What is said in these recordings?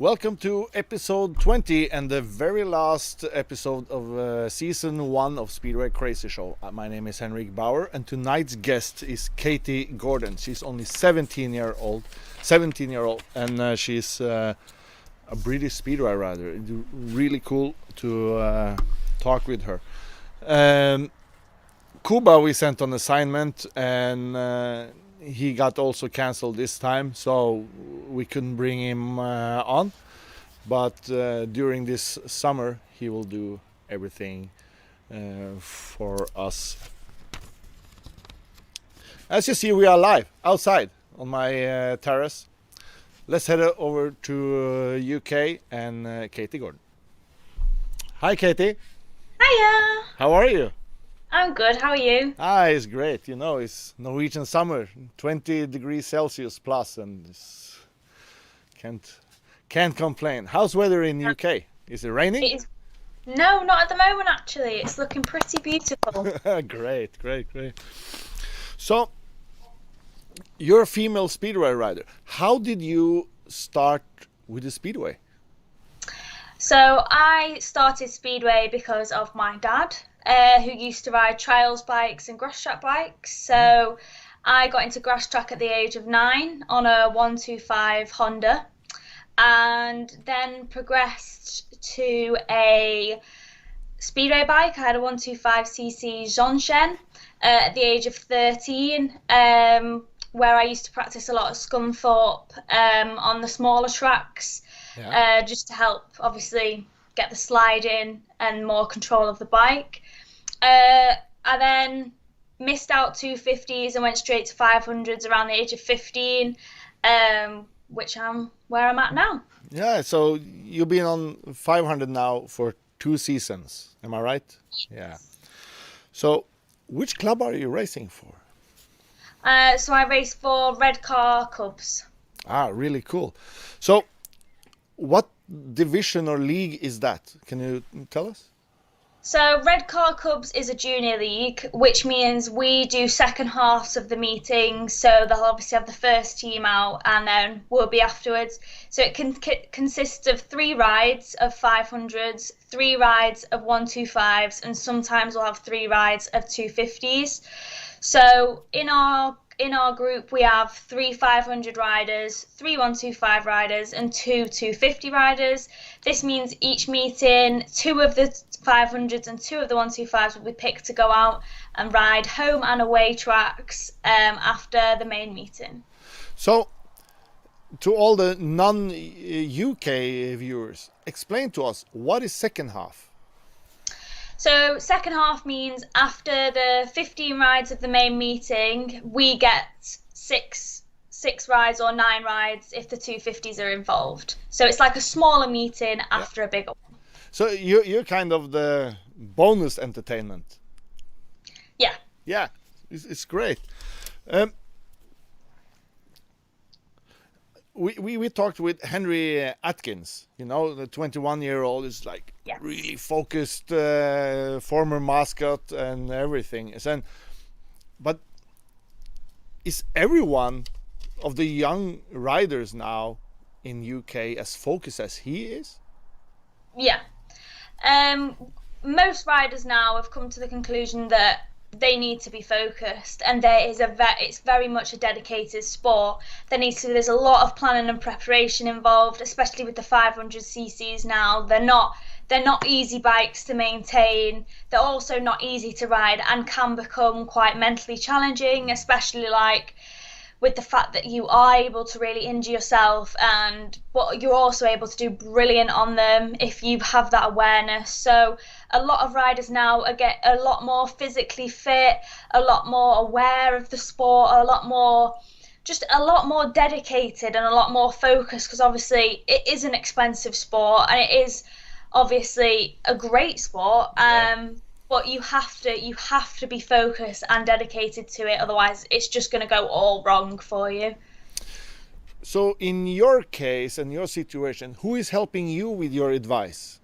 Welcome to episode 20 and the very last episode of season 1 of Speedway Crazy Show. My name is Henrik Bauer and tonight's guest is Katie Gordon. She's only 17-year-old and she's a British Speedway rider. It's really cool to talk with her. Kuba we sent on assignment and he got also cancelled this time, so we couldn't bring him on. But during this summer, he will do everything for us. As you see, we are live outside on my terrace. Let's head over to UK and Katie Gordon. Hi, Katie. Hiya. How are you? I'm good. How are you? It's great. You know, it's Norwegian summer, 20 degrees Celsius plus, and can't complain. How's weather in UK? Is it raining? It is. No, not at the moment. Actually, it's looking pretty beautiful. Great. So, you're a female speedway rider. How did you start with the speedway? So I started Speedway because of my dad, who used to ride trials bikes and grass track bikes. So I got into grass track at the age of 9 on a 125 Honda, and then progressed to a Speedway bike. I had a 125cc Zhonshen at the age of 13, where I used to practice a lot at Scunthorpe on the smaller tracks. Yeah. Just to help, obviously, get the slide in and more control of the bike. I then missed out 250s and went straight to 500s around the age of 15, which I'm where I'm at now. Yeah, so you've been on 500 now for 2 seasons, am I right? Yeah. So, which club are you racing for? So I race for Red Car Cubs. Really cool. So, what division or league is that? Can you tell us? So Red Car Cubs is a junior league, which means we do second halves of the meetings. So they'll obviously have the first team out and then we'll be afterwards. So it consists of 3 rides of 500s, 3 rides of 125s, and sometimes we'll have 3 rides of 250s. So in our group, we have 3 500 riders, 3 125 riders, and 2 250 riders. This means each meeting, 2 of the 500s and 2 of the 125s will be picked to go out and ride home and away tracks after the main meeting. So, to all the non-UK viewers, explain to us, what is second half? So second half means after the 15 rides of the main meeting, we get 6 rides or 9 rides if the 250s are involved. So it's like a smaller meeting after a bigger one. So you're kind of the bonus entertainment. Yeah. Yeah, it's great. We talked with Henry Atkins, you know, the 21-year-old is like really focused, former mascot and everything. But is everyone of the young riders now in UK as focused as he is? Yeah. Most riders now have come to the conclusion that they need to be focused, and it's very much a dedicated sport. There's a lot of planning and preparation involved, especially with the 500cc's now. They're not easy bikes to maintain. They're also not easy to ride and can become quite mentally challenging, especially like with the fact that you are able to really injure yourself, but you're also able to do brilliant on them if you have that awareness. So a lot of riders now get a lot more physically fit, a lot more aware of the sport, a lot more dedicated and a lot more focused, because obviously it is an expensive sport and it is obviously a great sport. But you have to be focused and dedicated to it, otherwise it's just going to go all wrong for you. So in your case and your situation, who is helping you with your advice?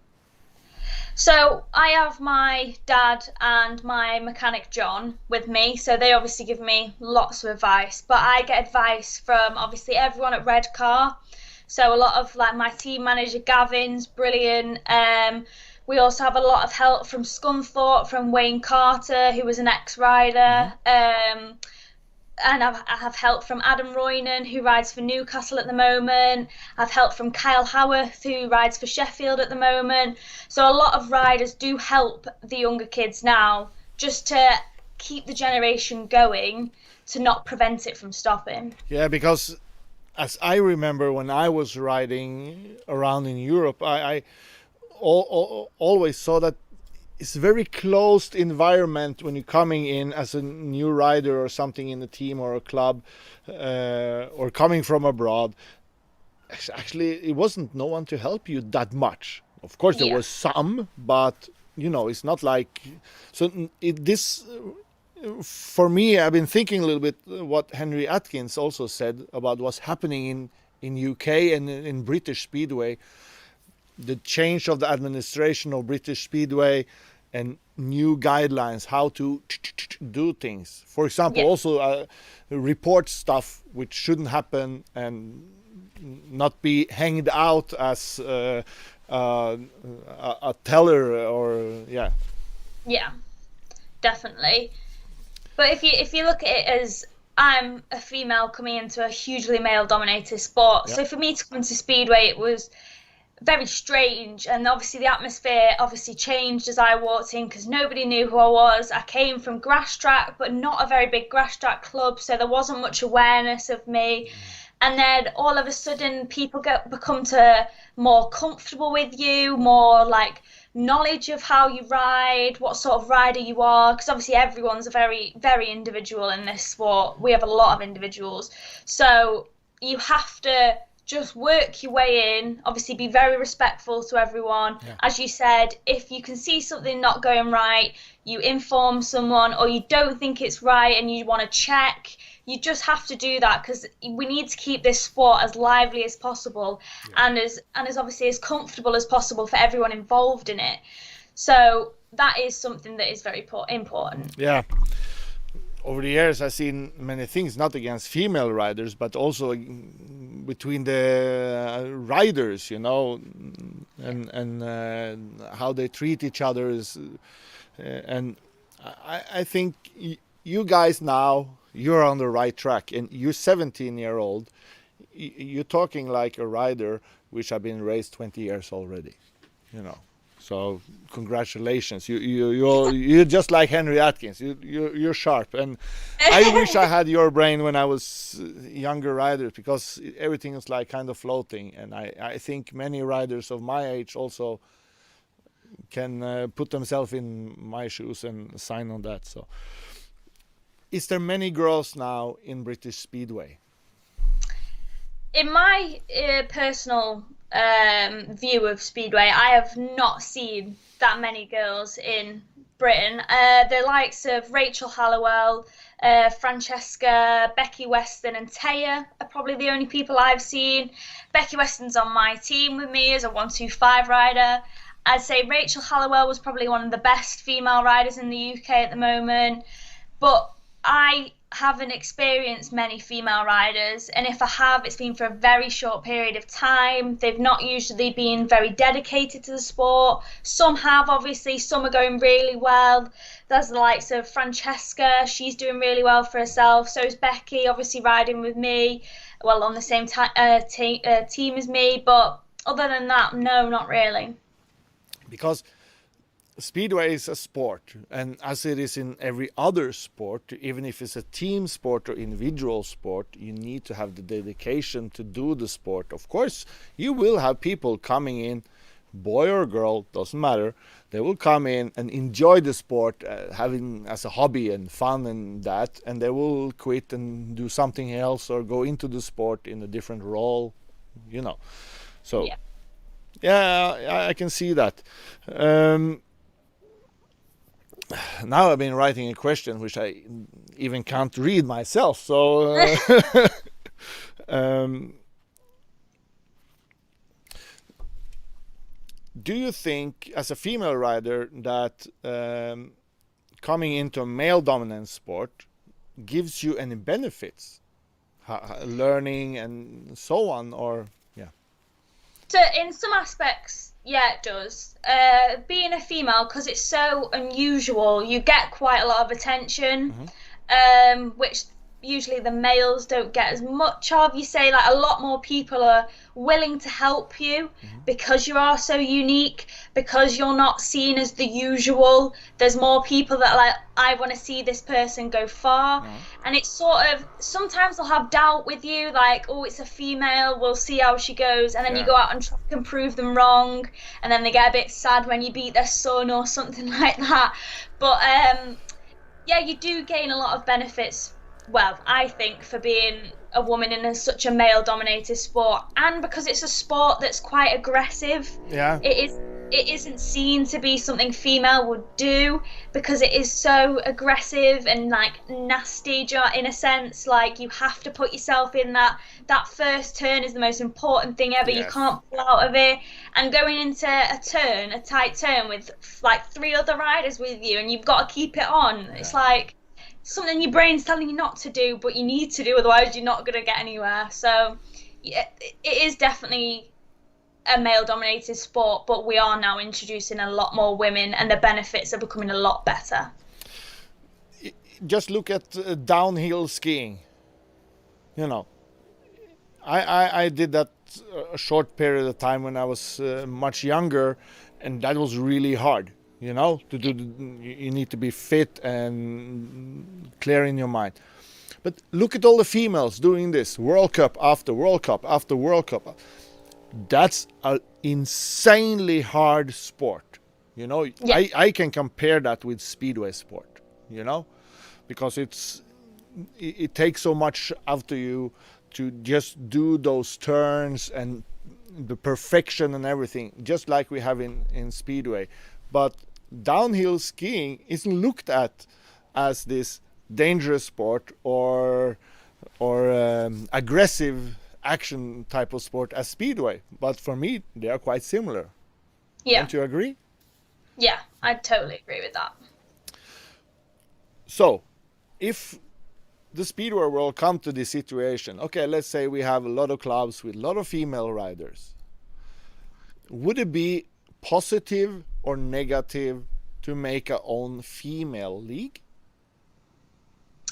So I have my dad and my mechanic John with me, so they obviously give me lots of advice, but I get advice from obviously everyone at Red Car. So a lot of like my team manager Gavin's brilliant. We also have a lot of help from Scunthorpe, from Wayne Carter, who was an ex-rider. And I have help from Adam Roynan, who rides for Newcastle at the moment. I've help from Kyle Howarth, who rides for Sheffield at the moment. So a lot of riders do help the younger kids now, just to keep the generation going, to not prevent it from stopping. Yeah, because as I remember when I was riding around in Europe, I always saw that it's a very closed environment when you're coming in as a new rider or something in a team or a club, or coming from abroad. Actually, it wasn't no one to help you that much. Of course, there was some, but it's not like so. This for me, I've been thinking a little bit what Henry Atkins also said about what's happening in UK and in British Speedway. The change of the administration of British Speedway and new guidelines how to do things. For example, also report stuff which shouldn't happen and not be hanged out as a teller or yeah, definitely. But if you look at it as I'm a female coming into a hugely male dominated sport, so for me to come into Speedway, it was very strange, and obviously the atmosphere obviously changed as I walked in because nobody knew who I was. I came from grass track, but not a very big grass track club, so there wasn't much awareness of me. And then all of a sudden people become more comfortable with you, more like knowledge of how you ride, what sort of rider you are, because obviously everyone's a very, very individual in this sport. We have a lot of individuals, so you have to just work your way in, obviously be very respectful to everyone. As you said, if you can see something not going right, you inform someone, or you don't think it's right and you want to check, you just have to do that, because we need to keep this sport as lively as possible, and as obviously as comfortable as possible for everyone involved in it. So that is something that is very important. Yeah. Over the years, I've seen many things, not against female riders, but also between the riders, and how they treat each other. And I think you guys now, you're on the right track, and you're 17-year-old. You're talking like a rider which have been raced 20 years already, So congratulations, you're just like Henry Atkins. You're sharp, and I wish I had your brain when I was younger rider, because everything is like kind of floating. And I think many riders of my age also can put themselves in my shoes and sign on that. So, is there many girls now in British Speedway? In my personal view of Speedway, I have not seen that many girls in Britain. The likes of Rachel Hallowell, Francesca, Becky Weston and Taya are probably the only people I've seen. Becky Weston's on my team with me as a 125 rider. I'd say Rachel Hallowell was probably one of the best female riders in the UK at the moment, but I haven't experienced many female riders, and if I have, it's been for a very short period of time. They've not usually been very dedicated to the sport. Some have, obviously, some are going really well. There's the likes of Francesca, she's doing really well for herself. So is Becky, obviously riding with me, well, on the same team as me, but other than that, no, not really. Because Speedway is a sport, and as it is in every other sport, even if it's a team sport or individual sport, you need to have the dedication to do the sport. Of course, you will have people coming in, boy or girl, doesn't matter. They will come in and enjoy the sport, having as a hobby and fun and that, and they will quit and do something else or go into the sport in a different role, So, yeah, I can see that. Now I've been writing a question which I even can't read myself. So, do you think, as a female rider, that coming into a male-dominant sport gives you any benefits, learning and so on? Or In some aspects, yeah, it does. Being a female, because it's so unusual, you get quite a lot of attention, which usually the males don't get as much of. You say like a lot more people are willing to help you because you are so unique, because you're not seen as the usual. There's more people that are like, I want to see this person go far. And it's sort of, sometimes they'll have doubt with you, like, oh, it's a female, we'll see how she goes, and then you go out and try and prove them wrong, and then they get a bit sad when you beat their son or something like that. But yeah, you do gain a lot of benefits, well, I think, for being a woman in such a male-dominated sport, and because it's a sport that's quite aggressive. Yeah. It isn't seen to be something female would do, because it is so aggressive and like nasty in a sense. Like, you have to put yourself in that first turn is the most important thing ever. You can't pull out of it, and going into a tight turn with like 3 other riders with you, and you've got to keep it on. It's like something your brain's telling you not to do, but you need to do, otherwise you're not going to get anywhere. So yeah, it is definitely a male-dominated sport, but we are now introducing a lot more women, and the benefits are becoming a lot better. Just look at downhill skiing. You know, I did that a short period of time when I was much younger, and that was really hard. You know, to do, you need to be fit and clear in your mind. But look at all the females doing this, World Cup after World Cup after World Cup. That's an insanely hard sport. You know, I can compare that with Speedway sport, you know, because it takes so much after you to just do those turns and the perfection and everything, just like we have in Speedway. But downhill skiing isn't looked at as this dangerous sport or aggressive action type of sport as Speedway, but for me they are quite similar. Don't you agree? Yeah, I totally agree with that. So if the Speedway will come to this situation, okay, let's say we have a lot of clubs with a lot of female riders, would it be positive or negative to make our own female league?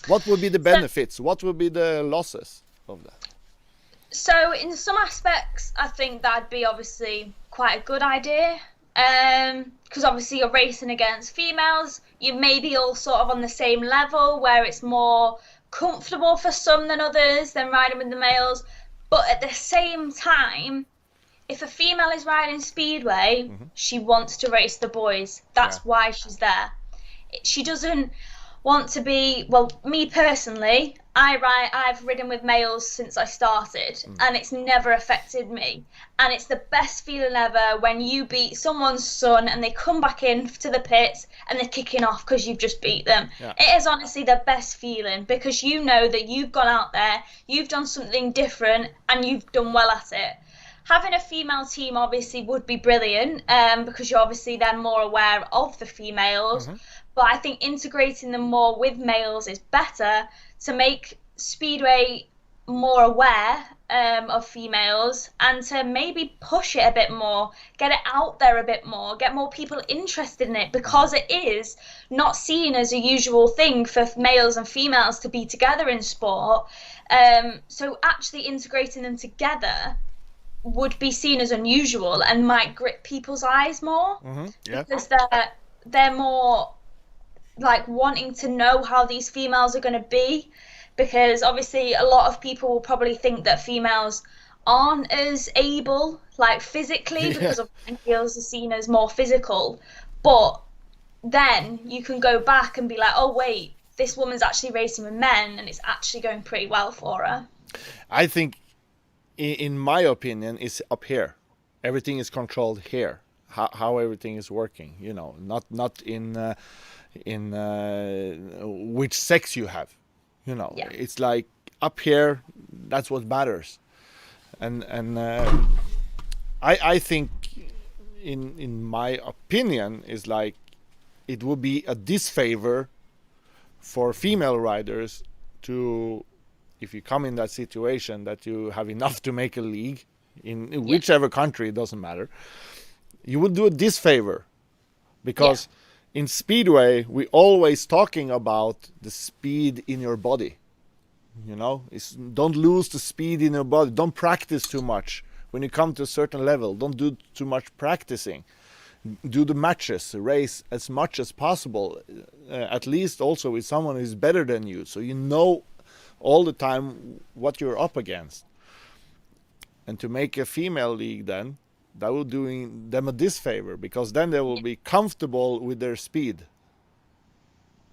What would be the benefits? What would be the losses of that? So in some aspects, I think that'd be obviously quite a good idea, because obviously you're racing against females. You may be all sort of on the same level, where it's more comfortable for some than others than riding with the males. But at the same time, if a female is riding Speedway, she wants to race the boys. That's why she's there. She doesn't want to be, well, me personally, I've ridden with males since I started, and it's never affected me. And it's the best feeling ever when you beat someone's son and they come back in to the pits and they're kicking off because you've just beat them. It is honestly the best feeling, because you know that you've gone out there, you've done something different, and you've done well at it. Having a female team obviously would be brilliant, because you're obviously then more aware of the females. But I think integrating them more with males is better to make Speedway more aware of females, and to maybe push it a bit more, get it out there a bit more, get more people interested in it, because it is not seen as a usual thing for males and females to be together in sport. So actually integrating them together would be seen as unusual and might grip people's eyes more, because they're more like wanting to know how these females are going to be, because obviously a lot of people will probably think that females aren't as able, like physically, because of males are seen as more physical. But then you can go back and be like, oh wait, this woman's actually racing with men and it's actually going pretty well for her. I think, in my opinion, is up here. Everything is controlled here. How everything is working, you know, not in which sex you have, you know. It's like up here, that's what matters. And I think, in my opinion, is like it would be a disfavor for female riders to, if you come in that situation that you have enough to make a league, in whichever country, it doesn't matter, you would do a disfavor, because in Speedway we always talking about the speed in your body. Don't lose the speed in your body. Don't practice too much. When you come to a certain level, don't do too much practicing. Do the matches, race as much as possible, at least also with someone who's better than you, so you know all the time what you're up against. And to make a female league, then that will do them a disfavor, because then they will be comfortable with their speed.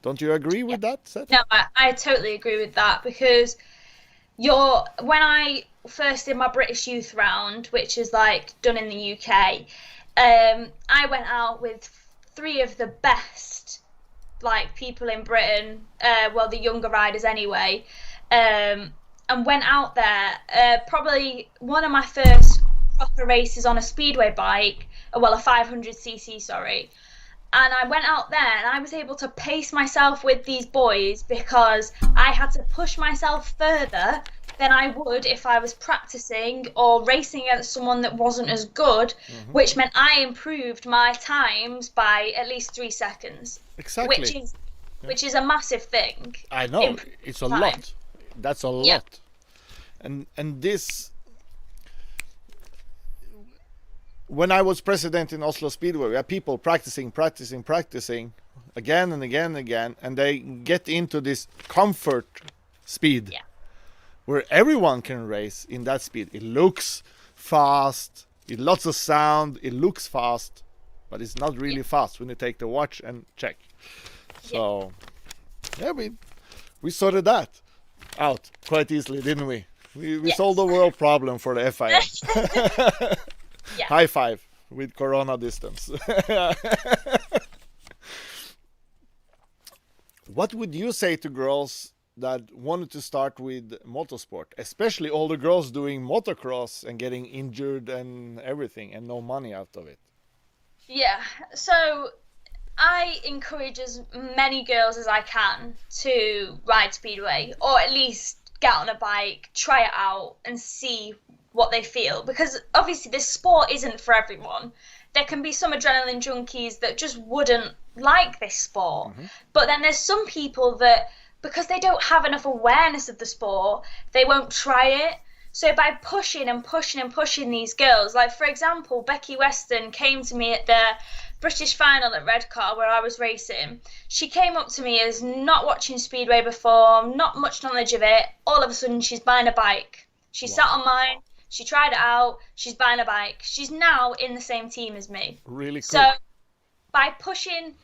Don't you agree with that, Seth? No, I totally agree with that, because when I first did my British Youth round, which is like done in the UK, I went out with 3 of the best people in Britain, the younger riders anyway, and went out there, probably one of my first proper races on a Speedway bike, a 500cc, sorry. And I went out there and I was able to pace myself with these boys, because I had to push myself further than I would if I was practicing or racing against someone that wasn't as good, which meant I improved my times by at least 3 seconds. Exactly. Which is a massive thing. I know, it's a lot. That's a lot. And this, when I was president in Oslo Speedway, we had people practicing again and again and again, and they get into this comfort speed, where everyone can race in that speed. It looks fast, it lots of sound, it looks fast, but it's not really fast when you take the watch and check. So we sorted that out quite easily, didn't we? We solved the world problem for the FIM. High five with Corona distance. What would you say to girls that wanted to start with motorsport, especially all the girls doing motocross and getting injured and everything and no money out of it? Yeah, so I encourage as many girls as I can to ride Speedway, or at least get on a bike, try it out and see what they feel, because obviously this sport isn't for everyone. There can be some adrenaline junkies that just wouldn't like this sport, but then there's some people that, because they don't have enough awareness of the sport, they won't try it. So by pushing and pushing and pushing these girls, like for example, Becky Weston came to me at the British final at Redcar where I was racing. She came up to me as not watching Speedway before, not much knowledge of it. All of a sudden she's buying a bike. She sat on mine, she tried it out, she's buying a bike. She's now in the same team as me. Really cool. So by pushing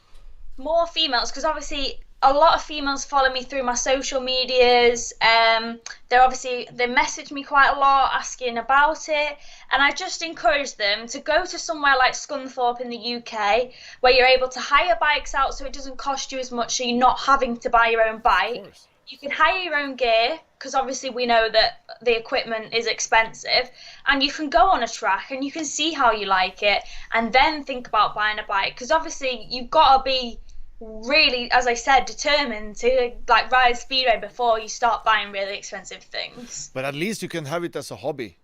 more females, because obviously a lot of females follow me through my social medias. They message me quite a lot asking about it, and I just encourage them to go to somewhere like Scunthorpe in the UK, where you're able to hire bikes out so it doesn't cost you as much, so you're not having to buy your own bike. You can hire your own gear, because obviously we know that the equipment is expensive, and you can go on a track and you can see how you like it and then think about buying a bike, because obviously you've got to be really, as I said, determined to ride Speedway before you start buying really expensive things. But at least you can have it as a hobby,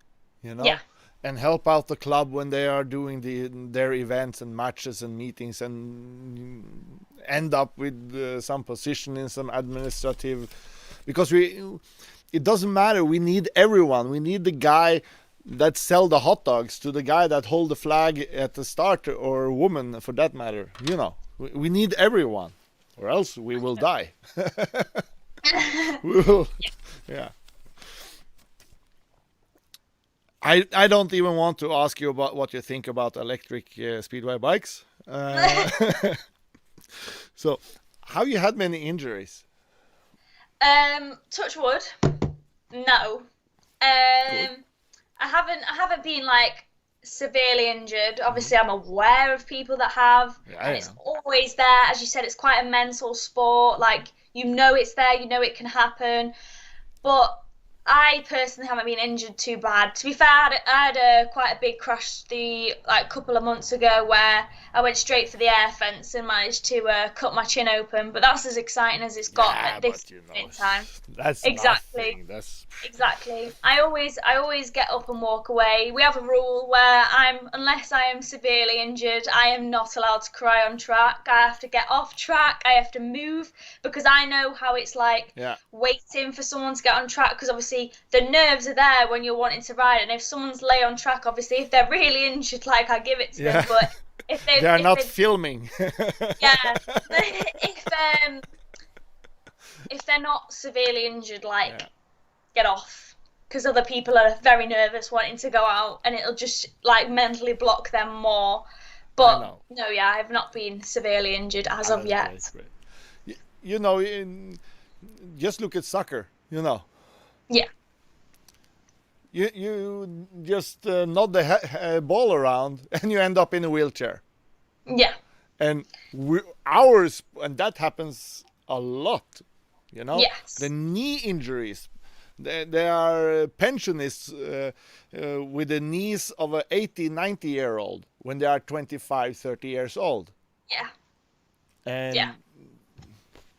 and help out the club when they are doing their events and matches and meetings, and end up with some position in some administrative, because it doesn't matter. We need everyone. We need the guy that sell the hot dogs to the guy that hold the flag at the start, or a woman for that matter. We need everyone, or else we will die. We will, I don't even want to ask you about what you think about electric Speedway bikes. So, have you had many injuries? Touch wood, no. I haven't been severely injured. Obviously I'm aware of people that have, and it's always there. As you said, it's quite a mental sport. It's there, it can happen. But I personally haven't been injured too bad. To be fair, I had quite a big crash the like couple of months ago where I went straight for the air fence and managed to cut my chin open. But that's as exciting as it's got Yeah, at this but you know, point in time. that's Exactly. nothing. That's Exactly. I always get up and walk away. We have a rule where unless I am severely injured, I am not allowed to cry on track. I have to get off track. I have to move because I know how it's like yeah, waiting for someone to get on track because obviously the nerves are there when you're wanting to ride and if someone's lay on track, obviously if they're really injured, like I give it to them. yeah. But if They they've are if not they've filming. yeah, if they're not severely injured, like Yeah, get off because other people are very nervous wanting to go out and it'll just like mentally block them more. I But know. no, yeah, I've not been severely injured as Ah, of that's great, yet. great. You know, just look at soccer. You know, Yeah, you just nod the ball around and you end up in a wheelchair. yeah, And ours, and that happens a lot. You know, the yes, knee injuries. There are pensionists with the knees of an 80, 90-year-old when they are 25, 30 years old. yeah, yeah, And,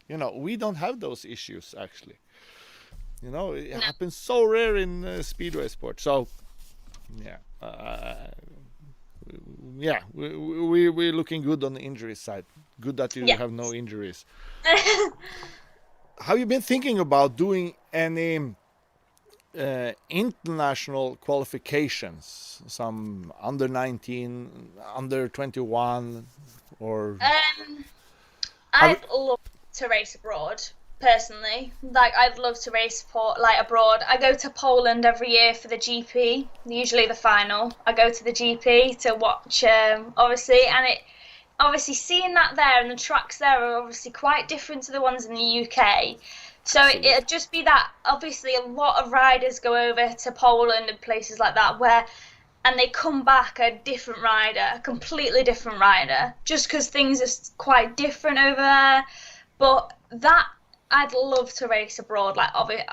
you know, we don't have those issues, actually. You know, it no, happens so rare in speedway sport. So, yeah. Yeah, we're looking good on the injury side. Good that you yeah. have no injuries. Have you been thinking about doing any international qualifications? Some under 19, under 21, or um, have you, I'd love to race abroad personally. Like I'd love to race like abroad. I go to Poland every year for the GP, usually the final. I go to the GP to watch, obviously, and it obviously seeing that there and the tracks there are obviously quite different to the ones in the UK. So absolutely. it'd just be that obviously a lot of riders go over to Poland and places like that where and they come back a different rider, a completely different rider, just because things are quite different over there. But that I'd love to race abroad. Like, of it,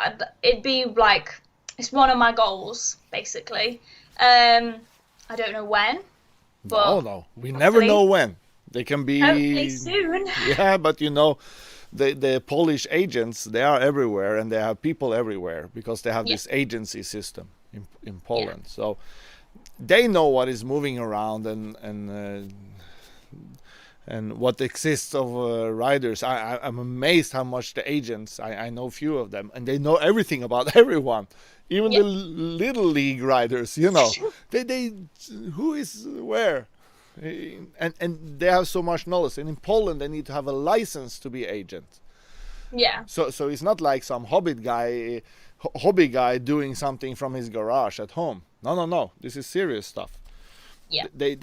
it'd be like it's one of my goals, basically. I don't know when, No, but no, we never hopefully, know when. They can hopefully be, soon. yeah, but you know, the Polish agents, they are everywhere and they have people everywhere because they have Yeah, this agency system in yeah, Poland. So they know what is moving around and what exists of riders. I'm amazed how much the agents, I know few of them, and they know everything about everyone. Even yeah, the little league riders, you know, they who is where, and they have so much knowledge. And in Poland, they need to have a license to be agent. yeah, So it's not like some hobby guy doing something from his garage at home. No, no, no. This is serious stuff. yeah, They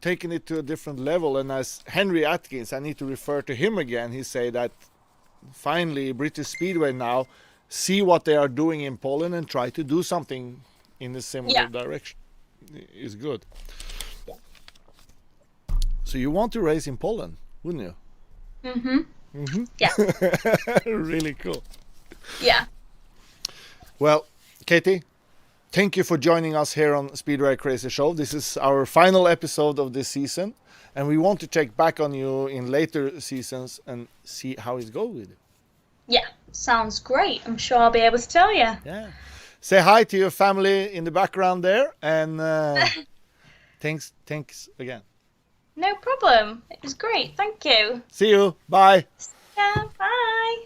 taken it to a different level. And as Henry Atkins, I need to refer to him again. He say that finally British Speedway now see what they are doing in Poland and try to do something in a similar yeah, direction. Is good. yeah. So you want to race in Poland, wouldn't you? Mhm. Mm-hmm. Yeah, Really cool. yeah, Well, Katie, thank you for joining us here on Speedway Crazy Show. This is our final episode of this season, and we want to check back on you in later seasons and see how it goes with you. yeah. Sounds great. I'm sure I'll be able to tell you. Yeah. Say hi to your family in the background there, and thanks again. No problem. It was great. Thank you. See you. Bye. Yeah, bye.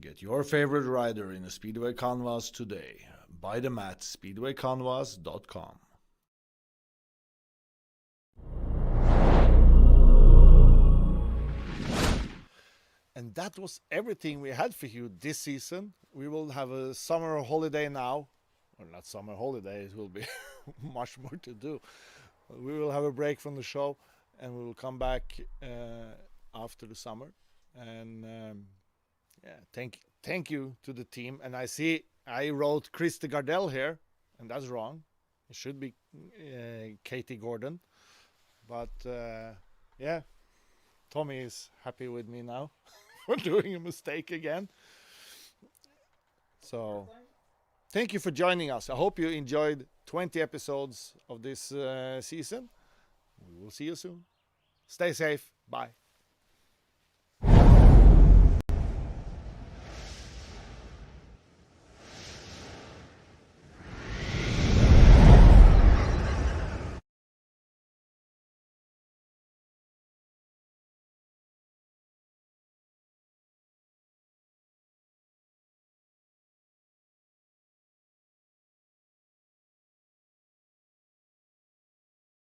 Get your favorite rider in a Speedway Canvas today. Buy them at speedwaycanvas.com. And that was everything we had for you this season. We will have a summer holiday now. Or not summer holiday, it will be much more to do. We will have a break from the show and we will come back after the summer. And yeah, thank you to the team. And I see I wrote Christy Gardell here, and that's wrong. It should be Katie Gordon. But yeah, Tommy is happy with me now for doing a mistake again. So, thank you for joining us. I hope you enjoyed 20 episodes of this season. We will see you soon. Stay safe. Bye.